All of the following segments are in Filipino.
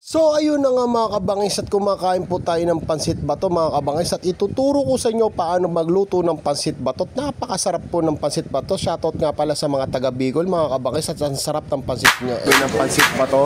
So ayun na nga mga kabangis at kumakain po tayo ng pansit bato mga kabangis at ituturo ko sa inyo paano magluto ng pansit bato. Napakasarap po ng pansit bato. Shoutout nga pala sa mga taga Bicol mga kabangis at ang sarap ng pansit niya. Ito ng pansit bato.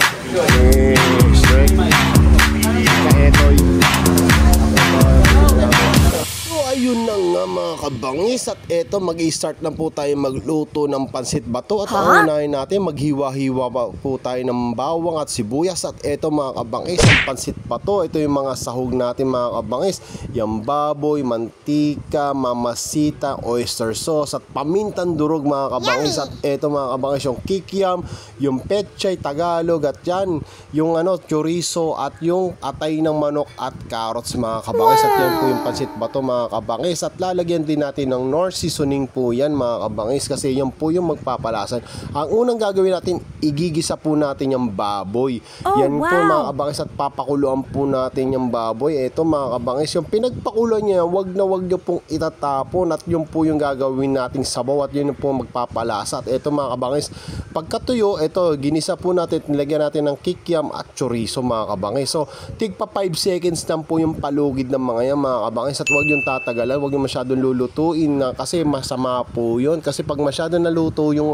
Ayun na nga mga kabangis at eto mag-i-start na po tayo magluto ng pansit bato at ang unahin natin maghiwa-hiwa po tayo ng bawang at sibuyas at eto mga kabangis ang pansit bato. Ito yung mga sahog natin mga kabangis, yung baboy, mantika, mamasita, oyster sauce at pamintang durog mga kabangis. At eto mga kabangis yung kikiam, yung pechay Tagalog at yan yung chorizo at yung atay ng manok at carrots mga kabangis. At yan po yung pansit bato mga kabangis at lalagyan din natin ng Knorr seasoning po yan mga kabangis kasi yan po yung magpapalasan. Ang unang gagawin natin, igigisa po natin yung baboy. Yan po mga kabangis at papakuluan po natin yung baboy. Ito mga kabangis, yung pinagpakuluan niya, wag nyo pong itatapon at yun po yung gagawin nating sabaw at yun po magpapalasa. At ito mga kabangis, pagkatuyo, ito ginisa po natin, nilagyan natin ng kikiam at chorizo mga kabangis. So tigpa 5 seconds lang po yung palugid ng mga yan mga kabangis at wag yung tatagalan, wag yung masyadong lulutuin na kasi masama po yun kasi pag masyadong naluto yung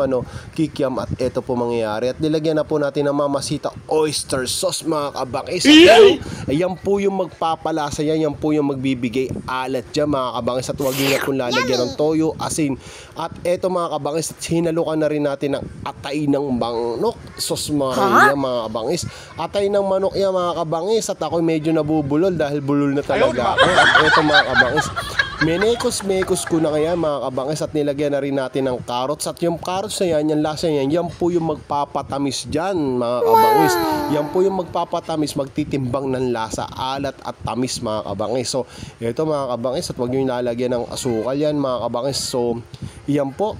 kikiam at ito po mangyayari at nilagyan na po natin ng mamasita oyster sauce mga kabangis. Ayan po yung magpapalasa yan, yan po yung magbibigay alat dyan mga kabangis at wag nyo na pong lalagyan ng toyo, asin at ito mga kabangis at hinalukan na rin natin ng atay ng manok sauce mga kabangis. Atay ng manok yan mga kabangis at ako medyo nabubulol dahil bulol na talaga ako. At ito mga kabangis, menekos ko na kaya mga kabangis at nilagyan na rin natin ng carrots at yung carrots na yan, yung lasa yan, yan po yung magpapatamis dyan mga kabangis. Yan po yung magpapatamis, magtitimbang ng lasa, alat at tamis mga kabangis. So ito mga kabangis at huwag nyo ilalagyan ng asukal yan mga kabangis. So yan po.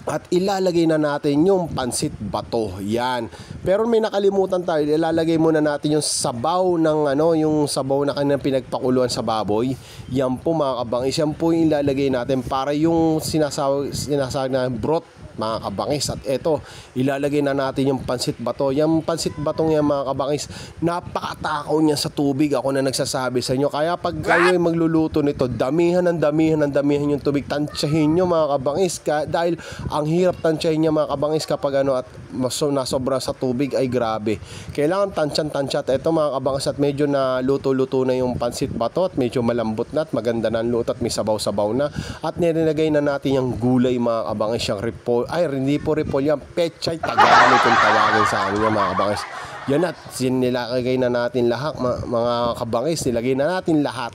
At ilalagay na natin yung pansit bato. Yan. Pero may nakalimutan tayo. Ilalagay muna natin yung sabaw ng yung sabaw na kanilang pinagpakuluan sa baboy. Yan po mga kabangis. Yan po yung ilalagay natin para yung sinasawag na broth mga kabangis. At eto, ilalagay na natin yung pansit bato. Yung pansit batong yan mga kabangis, napakatakaw niya sa tubig. Ako na nagsasabi sa inyo. Kaya pag kayo ay magluluto nito, damihan yung tubig. Tansyahin nyo mga kabangis. Dahil ang hirap tansyahin niya mga kabangis kapag at nasobra sa tubig ay grabe. Kailangan tansya at eto mga kabangis at medyo na luto-luto na yung pansit bato at medyo malambot na at maganda na ang luto at may sabaw-sabaw na. At nilalagay na natin yung gulay mga kabangis, yung repolyo. Ay, hindi po repolyo, yung pechay Tagalog kung tawagin sa amin mga kabangis. Yan at nilagay na natin lahat mga kabangis, nilagay na natin lahat.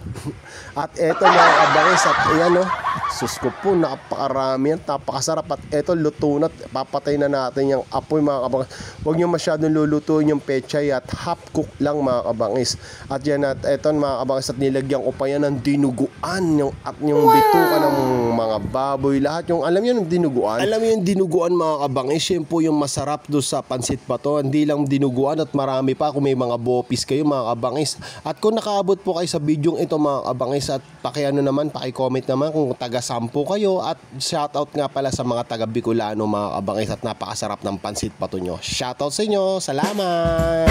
At eto mga kabangis at ayan sus ko po, napakarami yan, napakasarap at eto luto na, papatay na natin yung apoy mga kabangis. Huwag nyo masyadong lulutuin yung pechay at half cook lang mga kabangis. At yan at eto mga kabangis at nilagyan ko pa yan ng dinuguan yung bituka ng mga baboy, lahat yung alam nyo yung dinuguan. Alam nyo yung dinuguan mga kabangis, yun po yung masarap do sa pansit bato. Hindi lang dinuguan at marami pa kung may mga bopis kayo mga kabangis. At kung nakaabot po kayo sa video ito mga kabangis at paki-comment naman kung taga-sampo kayo at shoutout nga pala sa mga taga-Bicolano mga kabangis at napakasarap ng pansit bato nyo. Shoutout sa inyo, salamat!